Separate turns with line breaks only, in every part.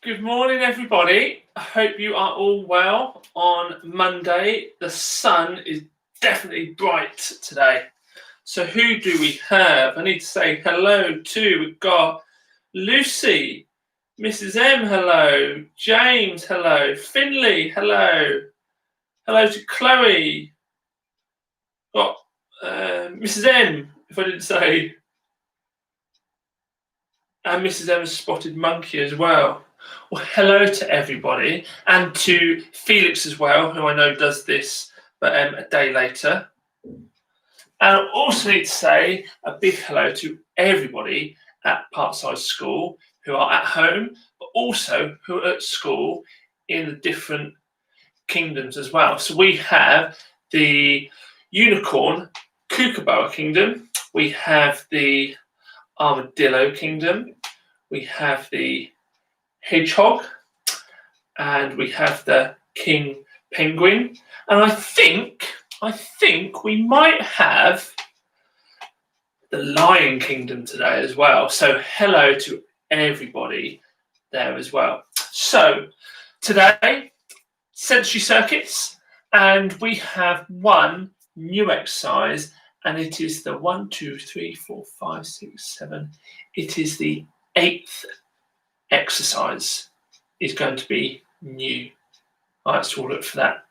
Good morning, everybody. I hope you are all well on Monday. The sun is definitely bright today. So, who do we have? I need to say hello to. We've got Lucy, Mrs. M, hello, James, hello, Finley, hello, hello to Chloe, got Mrs. M, if I didn't say, and Mrs. M's spotted monkey as well. Well, hello to everybody, and to Felix as well, who I know does this, but a day later. And I also need to say a big hello to everybody at Parkside School who are at home, but also who are at school in the different kingdoms as well. So we have the Unicorn Kookaburra Kingdom, we have the Armadillo Kingdom, we have the Hedgehog, and we have the King Penguin, and I think we might have the Lion Kingdom today as well. So hello to everybody there as well. So today, sensory circuits, and we have one new exercise, and it is the 1, 2, 3, 4, 5, 6, 7. It is the 8th exercise. Is going to be new. Let's all look for that.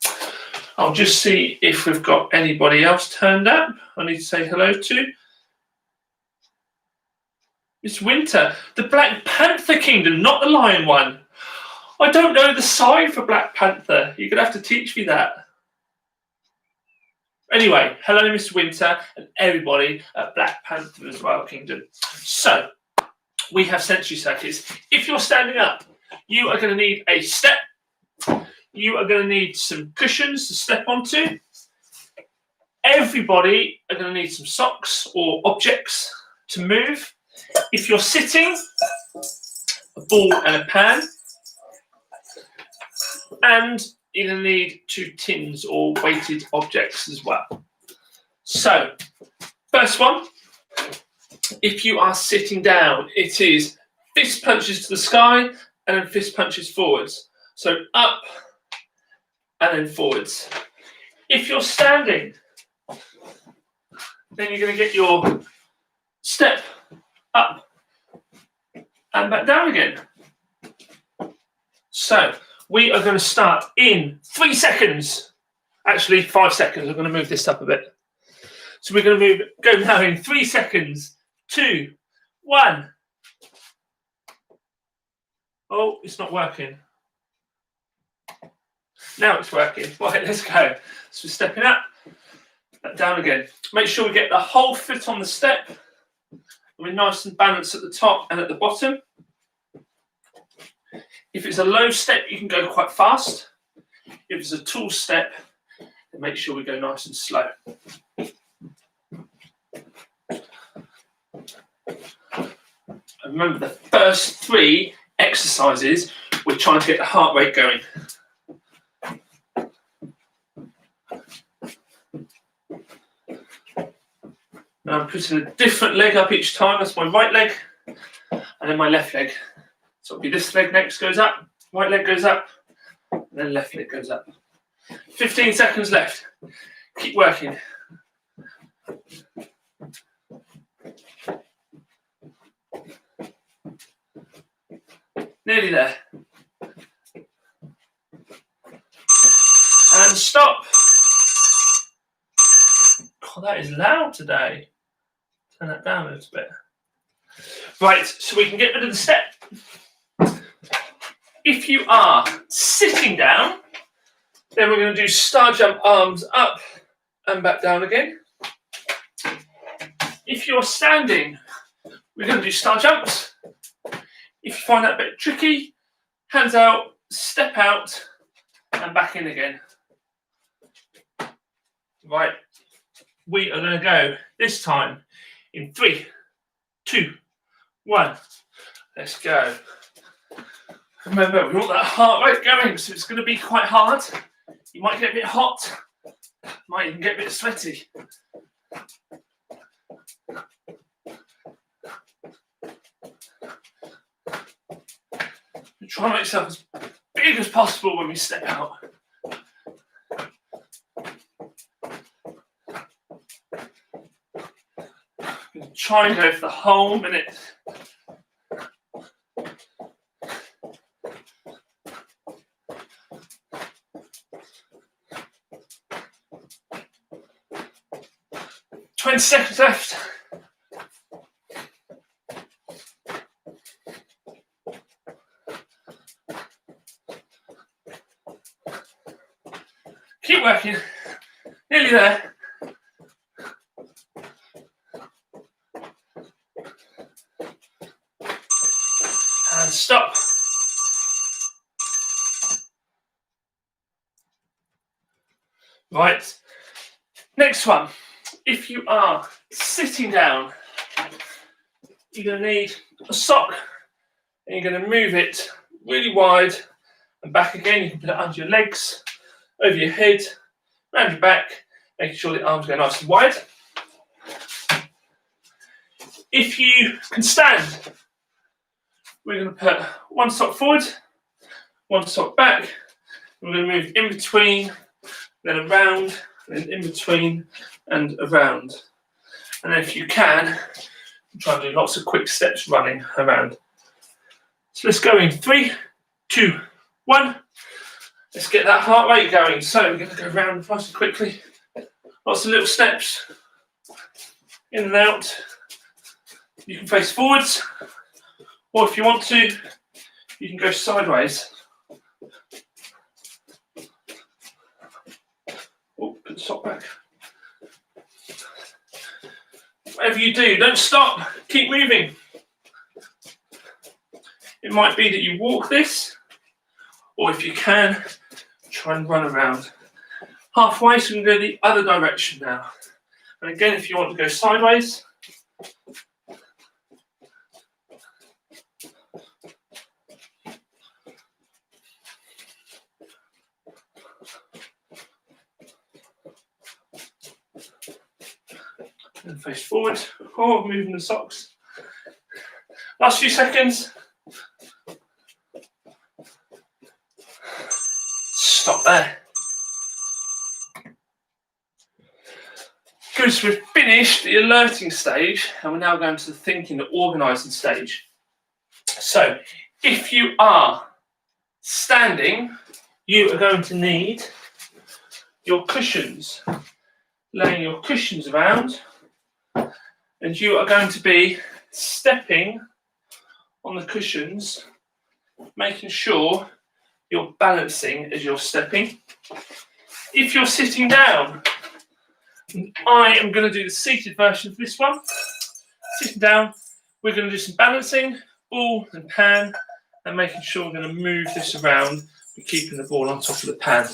I'll just see if we've got anybody else turned up. I need to say hello to Miss Winter, the Black Panther Kingdom, not the Lion one. I don't know the sign for Black Panther. You're going to have to teach me that. Anyway, hello, Miss Winter, and everybody at Black Panther as well, Kingdom. So, we have sensory circuits. If you're standing up, you are going to need a step. You are going to need some cushions to step onto. Everybody are going to need some socks or objects to move. If you're sitting, a ball and a pan. And you're going to need 2 tins or weighted objects as well. So, first one, if you are sitting down, it is fist punches to the sky and then fist punches forwards. So up and then forwards. If you're standing, then you're going to get your step up and back down again. So we are going to start in 3 seconds. Actually, 5 seconds. I'm going to move this up a bit. So we're going to go now in 3 seconds. 2, 1. Oh, it's not working. Now it's working. Right, let's go. So we're stepping up, down again. Make sure we get the whole foot on the step. We're nice and balanced at the top and at the bottom. If it's a low step, you can go quite fast. If it's a tall step, then make sure we go nice and slow. And remember, the first 3 exercises, we're trying to get the heart rate going. Now I'm putting a different leg up each time. That's my right leg, and then my left leg. So it'll be this leg next goes up, right leg goes up, and then left leg goes up. 15 seconds left. Keep working. Nearly there. And stop. God, that is loud today. Turn that down a little bit. Right, so we can get rid of the step. If you are sitting down, then we're going to do star jump, arms up and back down again. If you're standing, we're going to do star jumps. If you find that a bit tricky, hands out, step out, and back in again. Right, we are going to go this time in 3, 2, 1. Let's go. Remember, we want that heart rate going, so it's going to be quite hard. You might get a bit hot, might even get a bit sweaty. Try and make yourself as big as possible when we step out. Try and go for the whole minute. "20 seconds left." Keep working. Nearly there. And stop. Right. Next one. If you are sitting down, you're going to need a sock, and you're going to move it really wide and back again. You can put it under your legs, over your head, around your back, making sure the arms go nice and wide. If you can stand, we're going to put one sock forward, one sock back. We're going to move in between, then around, then in between and around. And then if you can, try and do lots of quick steps running around. So let's go in 3, 2, 1. Let's get that heart rate going. So we're going to go round nice and quickly. Lots of little steps, in and out. You can face forwards, or if you want to, you can go sideways. Oh, put the sock back. Whatever you do, don't stop. Keep moving. It might be that you walk this, or if you can, try and run around. Halfway, so we can go the other direction now. And again, if you want to go sideways, and face forward, or moving the socks. Last few seconds. Stop there. Good, so we've finished the alerting stage, and we're now going to the thinking, the organising stage. So, if you are standing, you are going to need your cushions. Laying your cushions around, and you are going to be stepping on the cushions, making sure you're balancing as you're stepping. If you're sitting down, I am going to do the seated version of this one. Sitting down, we're going to do some balancing, ball and pan, and making sure we're going to move this around, but keeping the ball on top of the pan.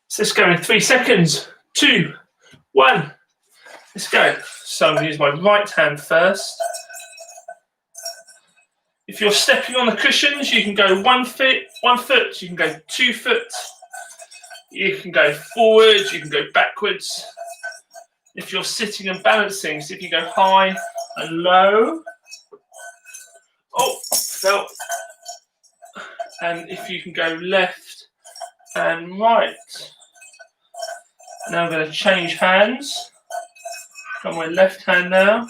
So let's go in 3 seconds. 2, 1. Let's go. So I'm going to use my right hand first. If you're stepping on the cushions, you can go 1 foot, you can go 2 foot, you can go forward, you can go backwards. If you're sitting and balancing, so if you go high and low, oh, fell. And if you can go left and right. Now I'm going to change hands. Got my left hand now.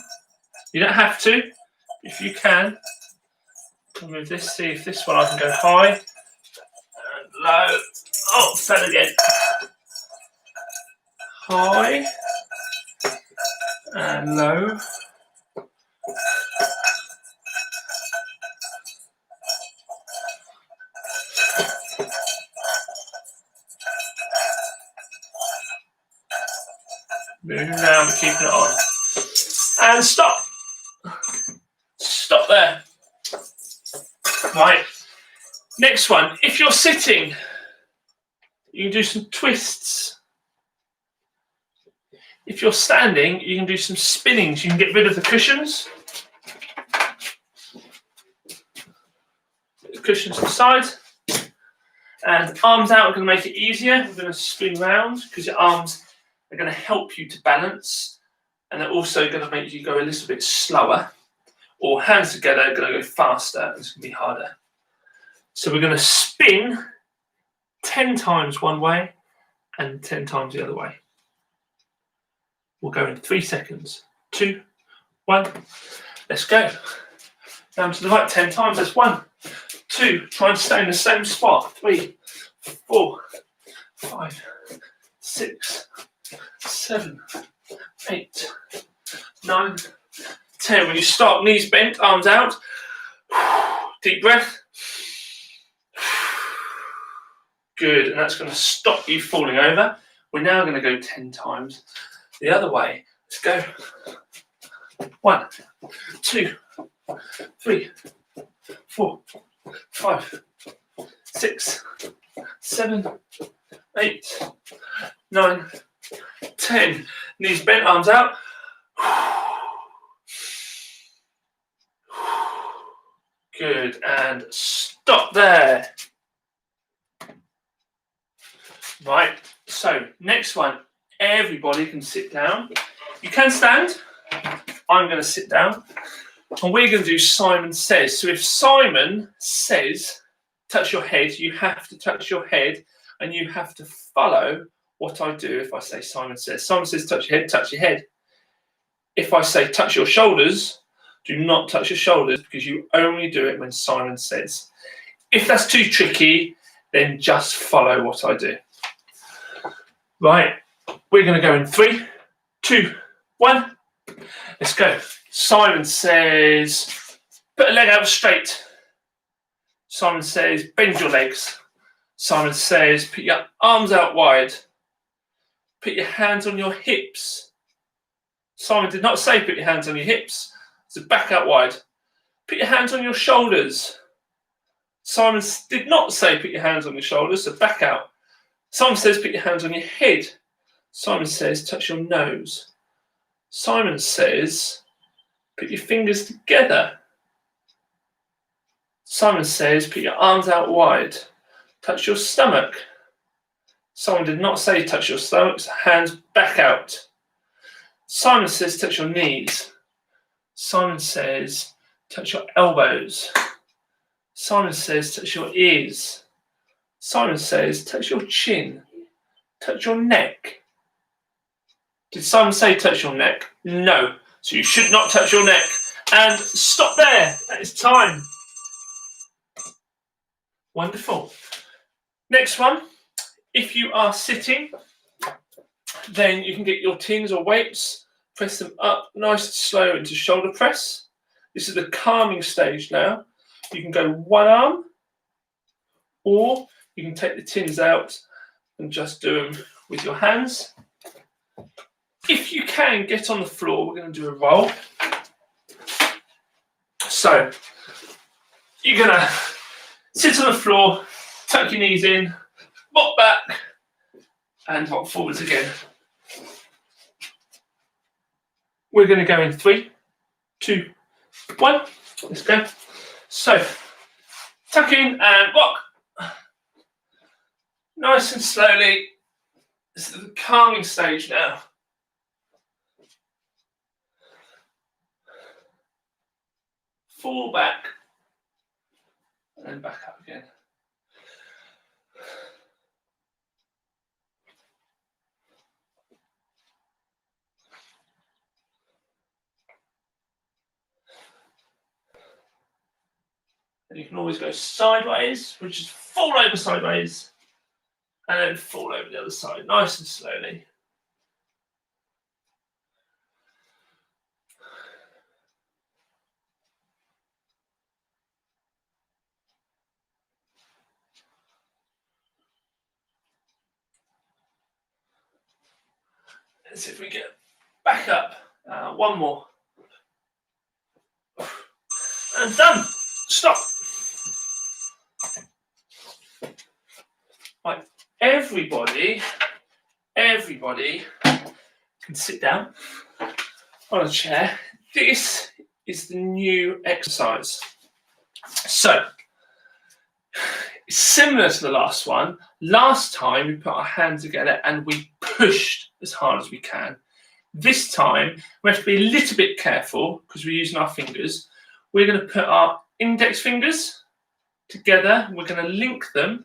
You don't have to, if you can. I'll move this, see if this one I can go high and low. Oh, fell again. High and low. Moving down, but keeping it on. And stop. Stop there. Right. Next one. If you're sitting, you can do some twists. If you're standing, you can do some spinnings. You can get rid of the cushions. Put the cushions to the side. And arms out are going to make it easier. We're going to spin round because your arms are going to help you to balance. And they're also going to make you go a little bit slower. Or hands together are going to go faster. And it's going to be harder. So we're going to spin 10 times one way and 10 times the other way. We'll go in 3 seconds. 2, 1. Let's go. Down to the right 10 times. That's 1, 2. Try and stay in the same spot. 3, 4, 5, 6, 7, 8, 9, 10. When you start, knees bent, arms out. Deep breath. Good. And that's going to stop you falling over. We're now going to go 10 times the other way. Let's go. 1, 2, 3, 4, 5, 6, 7, 8, 9, 10. Knees bent, arms out. Good. And stop there. Right. So next one. Everybody can sit down. You can stand. I'm going to sit down. And we're going to do Simon Says. So if Simon says, touch your head, you have to touch your head and you have to follow what I do if I say Simon Says. Simon says, touch your head, touch your head. If I say touch your shoulders, do not touch your shoulders because you only do it when Simon says. If that's too tricky, then just follow what I do. Right, we're going to go in 3, 2, 1. Let's go. Simon says, put a leg out straight. Simon says, bend your legs. Simon says, put your arms out wide. Put your hands on your hips. Simon did not say put your hands on your hips. So back out wide. Put your hands on your shoulders. Simon did not say put your hands on your shoulders, so back out. Simon says put your hands on your head. Simon says touch your nose. Simon says put your fingers together. Simon says put your arms out wide. Touch your stomach. Simon did not say touch your stomach, so hands back out. Simon says touch your knees. Simon says touch your elbows. Simon says touch your ears. Simon says touch your chin. Touch your neck. Did Simon say touch your neck? No. So you should not touch your neck. And stop there. That is time. Wonderful. Next one. If you are sitting, then you can get your tins or weights, press them up nice and slow into shoulder press. This is the calming stage now. You can go one arm, or you can take the tins out and just do them with your hands. If you can, get on the floor. We're going to do a roll. So you're going to sit on the floor, tuck your knees in, rock back, and rock forwards again. We're going to go in 3, 2, 1. Let's go. So tuck in and rock. Nice and slowly. This is the calming stage now. Fall back and then back up again. And you can always go sideways, which is fall over sideways, and then fall over the other side, nice and slowly. Let's see if we get back up. One more. And done. Stop. Right. Everybody can sit down on a chair. This is the new exercise. So, it's similar to the last one. Last time we put our hands together and we pushed as hard as we can. This time we have to be a little bit careful because we're using our fingers. We're going to put our index fingers together. We're going to link them,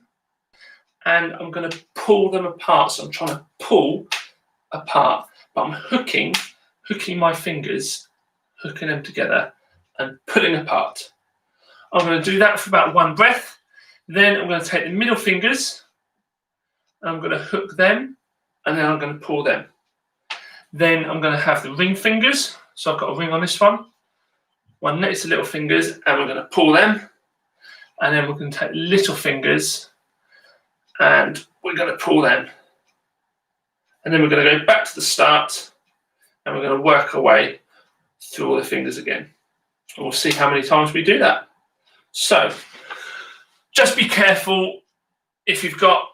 and I'm going to pull them apart. So I'm trying to pull apart, but I'm hooking my fingers, hooking them together and pulling apart. I'm going to do that for about 1 breath. Then I'm going to take the middle fingers and I'm going to hook them, and then I'm going to pull them. Then I'm going to have the ring fingers. So I've got a ring on this one next to little fingers, and we're going to pull them. And then we're going to take little fingers and we're going to pull them. And then we're going to go back to the start and we're going to work our way through all the fingers again. And we'll see how many times we do that. So just be careful. If you've got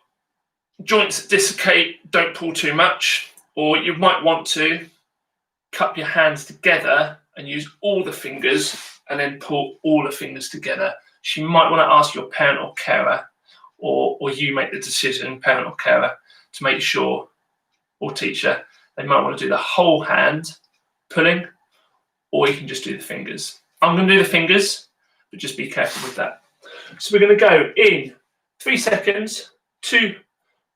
joints that dislocate, don't pull too much, or you might want to cup your hands together and use all the fingers and then pull all the fingers together. So you might want to ask your parent or carer, or you make the decision, parent or carer, to make sure, or teacher, they might want to do the whole hand pulling, or you can just do the fingers. I'm going to do the fingers, but just be careful with that. So we're going to go in 3 seconds, 2,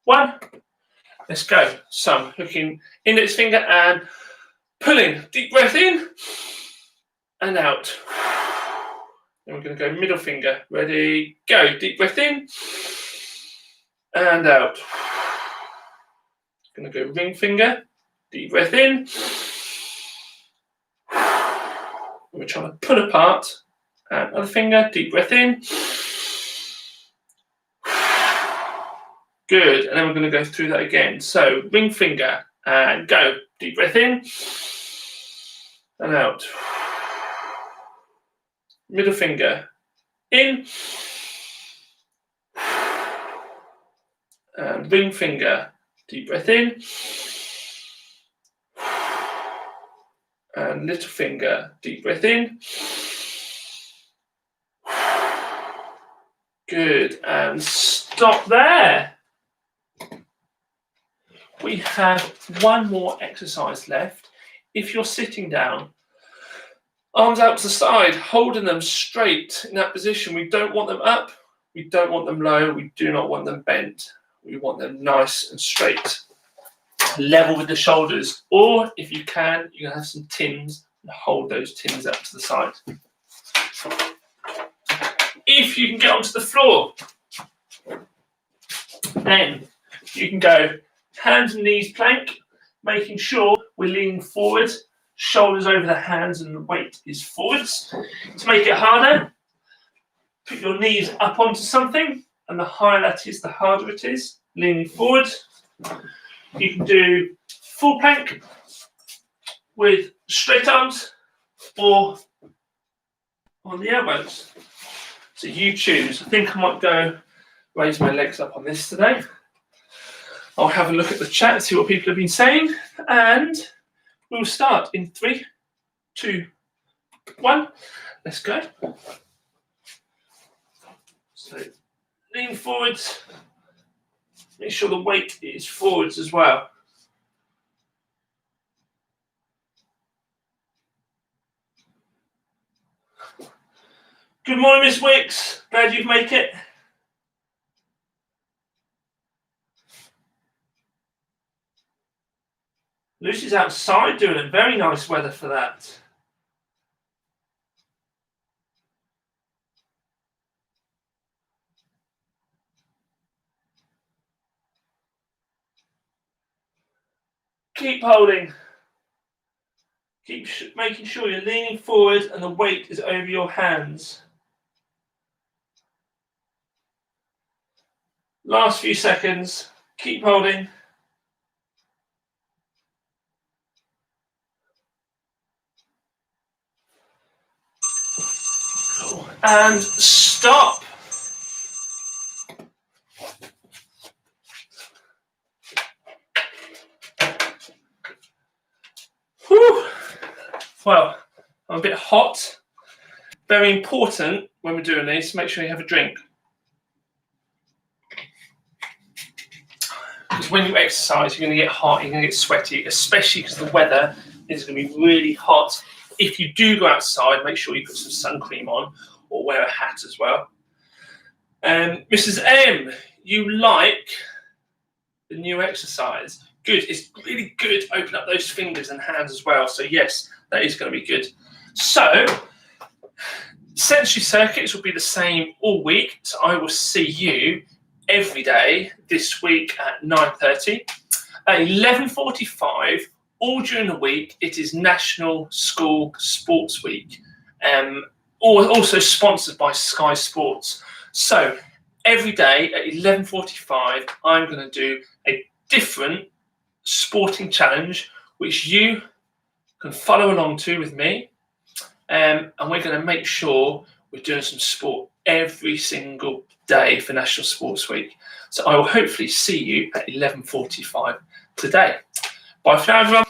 1. Let's go. So I'm hooking index finger and pulling. Deep breath in and out. Then we're going to go middle finger. Ready, go. Deep breath in and out. Going to go ring finger. Deep breath in. We're trying to pull apart. And other finger. Deep breath in. Good. And then we're going to go through that again. So ring finger and go. Deep breath in and out. Middle finger in and ring finger. Deep breath in and little finger. Deep breath in. Good. And stop there. We have one more exercise left. If you're sitting down, arms out to the side, holding them straight in that position. We don't want them up. We don't want them low. We do not want them bent. We want them nice and straight. Level with the shoulders. Or if you can have some tins and hold those tins up to the side. If you can get onto the floor, then you can go hands and knees plank, making sure we're leaning forward, shoulders over the hands and the weight is forwards. To make it harder, put your knees up onto something, and the higher that is, the harder it is. Leaning forward. You can do full plank with straight arms or on the elbows. So you choose. I think I might go raise my legs up on this today. I'll have a look at the chat and see what people have been saying, and we'll start in 3, 2, 1. Let's go. So lean forwards. Make sure the weight is forwards as well. Good morning, Miss Wicks. Glad you've made it. Lucy's outside doing it. Very nice weather for that. Keep holding. Keep making sure you're leaning forward and the weight is over your hands. Last few seconds. Keep holding. And stop. Whew. Well, I'm a bit hot. Very important when we're doing this, make sure you have a drink. Because when you exercise, you're going to get hot, you're going to get sweaty, especially because the weather is going to be really hot. If you do go outside, make sure you put some sun cream on or wear a hat as well. Mrs. M, you like the new exercise? Good. It's really good. Open up those fingers and hands as well. So yes, that is going to be good. So sensory circuits will be the same all week. So I will see you every day this week at 9:30. At 11:45, all during the week, it is National School Sports Week. Also sponsored by Sky Sports. So every day at 11:45, I'm going to do a different sporting challenge, which you can follow along to with me. And we're going to make sure we're doing some sport every single day for National Sports Week. So I will hopefully see you at 11:45 today. Bye for now, everyone.